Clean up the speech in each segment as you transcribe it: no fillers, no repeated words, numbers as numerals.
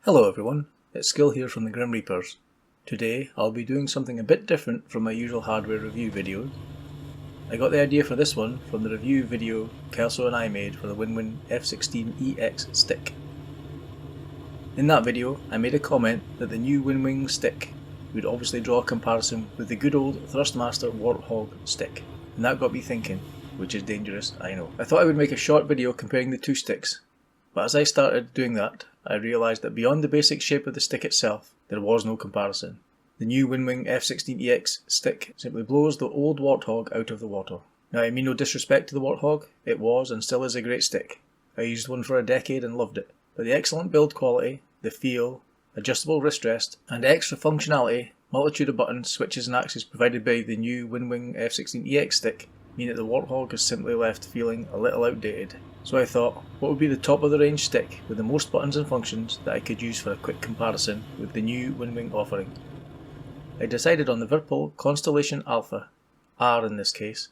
Hello everyone, it's Skil here from the Grim Reapers. Today I'll be doing something a bit different from my usual hardware review videos. I got the idea for this one from the review video Kelso and I made for the Winwing F16EX stick. In that video I made a comment that the new Winwing stick would obviously draw a comparison with the good old Thrustmaster Warthog stick, and that got me thinking, which is dangerous, I know. I thought I would make a short video comparing the two sticks, but as I started doing that, I realised that beyond the basic shape of the stick itself, there was no comparison. The new Winwing F16EX stick simply blows the old Warthog out of the water. Now I mean no disrespect to the Warthog, it was and still is a great stick. I used one for a decade and loved it, but the excellent build quality, the feel, adjustable wrist rest, and extra functionality, multitude of buttons, switches and axes provided by the new Winwing F16EX stick mean that the Warthog is simply left feeling a little outdated. So I thought, what would be the top of the range stick with the most buttons and functions that I could use for a quick comparison with the new Winwing offering? I decided on the Virpil Constallation Alpha, R in this case.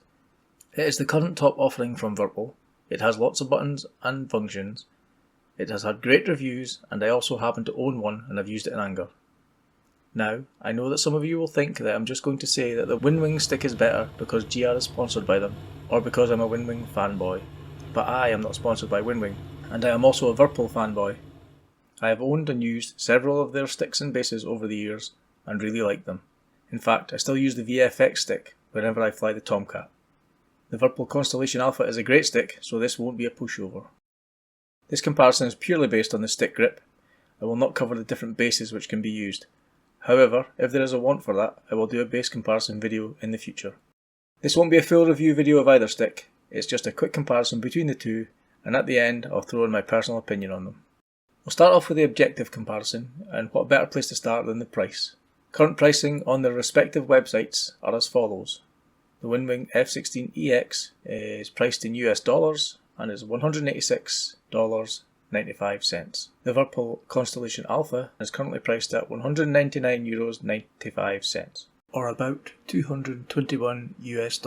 It is the current top offering from Virpil. It has lots of buttons and functions. It has had great reviews, and I also happen to own one and have used it in anger. Now, I know that some of you will think that I'm just going to say that the Winwing stick is better because GR is sponsored by them, or because I'm a Winwing fanboy. But I am not sponsored by Winwing, and I am also a Virpil fanboy. I have owned and used several of their sticks and bases over the years, and really like them. In fact, I still use the VFX stick whenever I fly the Tomcat. The Virpil Constellation Alpha is a great stick, so this won't be a pushover. This comparison is purely based on the stick grip. I will not cover the different bases which can be used. However, if there is a want for that, I will do a base comparison video in the future. This won't be a full review video of either stick, it's just a quick comparison between the two, and at the end I'll throw in my personal opinion on them. We'll start off with the objective comparison, and what better place to start than the price. Current pricing on their respective websites are as follows. The Winwing F16EX is priced in US dollars and is $186.95. The Virpil Constellation Alpha is currently priced at €199.95, or about $221 US.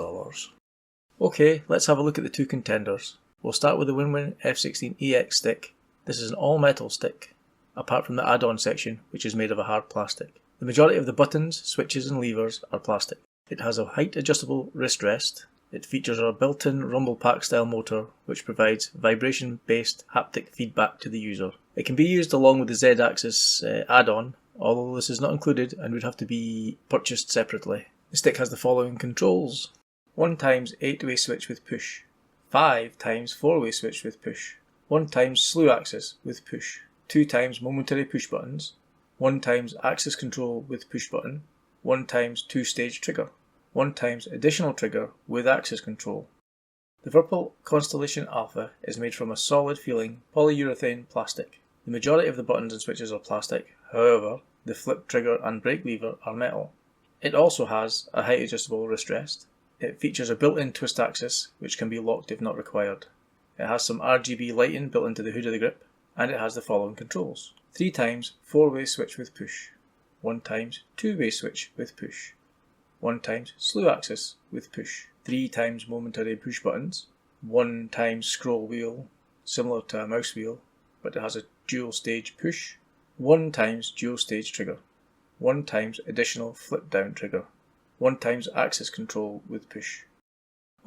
Okay, let's have a look at the two contenders. We'll start with the Winwing F16EX stick. This is an all-metal stick, apart from the add-on section, which is made of a hard plastic. The majority of the buttons, switches and levers are plastic. It has a height-adjustable wrist rest. It features a built-in rumble pack style motor, which provides vibration-based haptic feedback to the user. It can be used along with the Z-axis add-on, although this is not included and would have to be purchased separately. The stick has the following controls: 1 times 8-way switch with push, 5 times 4-way switch with push, 1 times slew axis with push, 2 times momentary push buttons, 1 times axis control with push button, 1 times 2-stage trigger, 1 times additional trigger with axis control. The Virpil Constellation Alpha is made from a solid feeling polyurethane plastic. The majority of the buttons and switches are plastic, however, the flip trigger and brake lever are metal. It also has a height adjustable wrist rest. It features a built-in twist axis, which can be locked if not required. It has some RGB lighting built into the hood of the grip, and it has the following controls: 3 times 4-way switch with push, 1 times 2-way switch with push, 1 times slew axis with push, 3 times momentary push buttons, 1 times scroll wheel, similar to a mouse wheel, but it has a dual stage push, 1 times dual stage trigger, 1 times additional flip down trigger, 1 times axis control with push.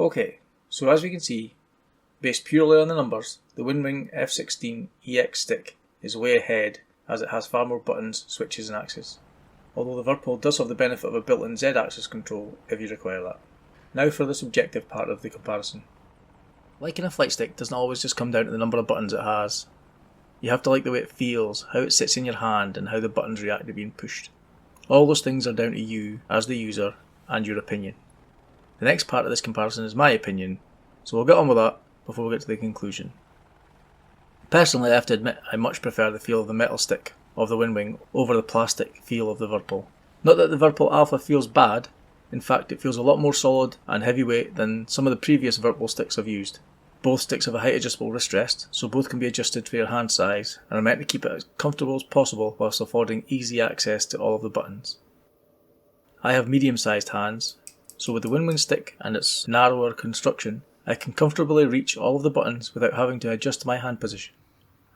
Okay, so as we can see, based purely on the numbers, the Winwing F16EX stick is way ahead as it has far more buttons, switches and axes. Although the Virpil does have the benefit of a built-in Z-axis control if you require that. Now for the subjective part of the comparison. Liking a flight stick doesn't always just come down to the number of buttons it has. You have to like the way it feels, how it sits in your hand and how the buttons react to being pushed. All those things are down to you as the user and your opinion. The next part of this comparison is my opinion, so we'll get on with that before we get to the conclusion. Personally, I have to admit I much prefer the feel of the metal stick of the Winwing over the plastic feel of the Virpil. Not that the Virpil Alpha feels bad, in fact it feels a lot more solid and heavyweight than some of the previous Virpil sticks I've used. Both sticks have a height adjustable wrist rest, so both can be adjusted for your hand size and are meant to keep it as comfortable as possible whilst affording easy access to all of the buttons. I have medium sized hands, so with the Winwing stick and its narrower construction, I can comfortably reach all of the buttons without having to adjust my hand position.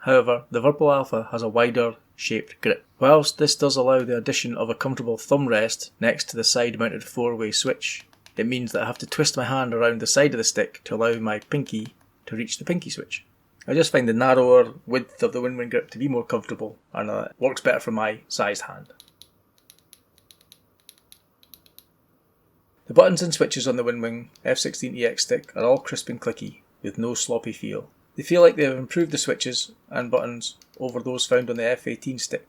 However, the Virpil Alpha has a wider shaped grip. Whilst this does allow the addition of a comfortable thumb rest next to the side mounted 4-way switch, it means that I have to twist my hand around the side of the stick to allow my pinky to reach the pinky switch. I just find the narrower width of the Winwing grip to be more comfortable, and it works better for my sized hand. The buttons and switches on the Winwing F16EX stick are all crisp and clicky, with no sloppy feel. They feel like they have improved the switches and buttons over those found on the F18 stick.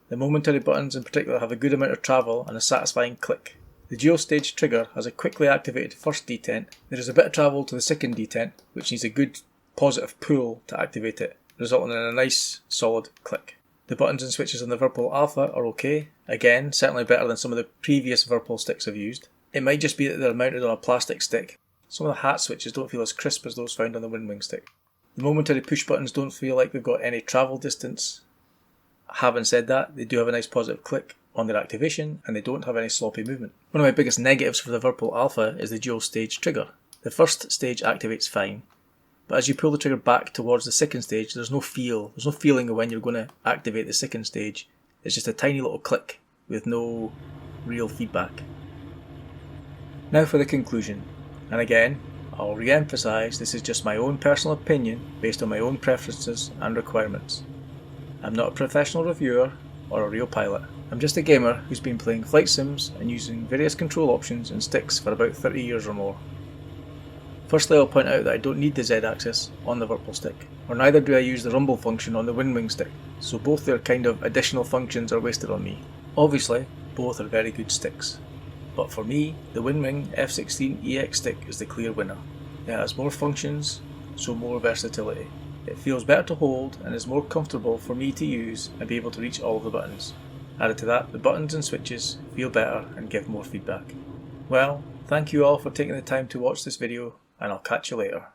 The momentary buttons in particular have a good amount of travel and a satisfying click. The dual stage trigger has a quickly activated first detent. There is a bit of travel to the second detent, which needs a good positive pull to activate it, resulting in a nice solid click. The buttons and switches on the Virpil Alpha are okay, again certainly better than some of the previous Virpil sticks I've used. It might just be that they're mounted on a plastic stick. Some of the hat switches don't feel as crisp as those found on the Winwing stick. The momentary push buttons don't feel like they've got any travel distance. Having said that, they do have a nice positive click on their activation, and they don't have any sloppy movement. One of my biggest negatives for the Virpil Alpha is the dual stage trigger. The first stage activates fine, but as you pull the trigger back towards the second stage, there's no feeling of when you're going to activate the second stage. It's just a tiny little click with no real feedback. Now for the conclusion, and again, I'll re-emphasise this is just my own personal opinion based on my own preferences and requirements. I'm not a professional reviewer or a real pilot. I'm just a gamer who's been playing flight sims and using various control options and sticks for about 30 years or more. Firstly, I'll point out that I don't need the Z-axis on the Virpil stick, or neither do I use the rumble function on the Winwing stick, so both their kind of additional functions are wasted on me. Obviously, both are very good sticks. But for me, the Winwing F16EX stick is the clear winner. It has more functions, so more versatility. It feels better to hold and is more comfortable for me to use and be able to reach all of the buttons. Added to that, the buttons and switches feel better and give more feedback. Well, thank you all for taking the time to watch this video, and I'll catch you later.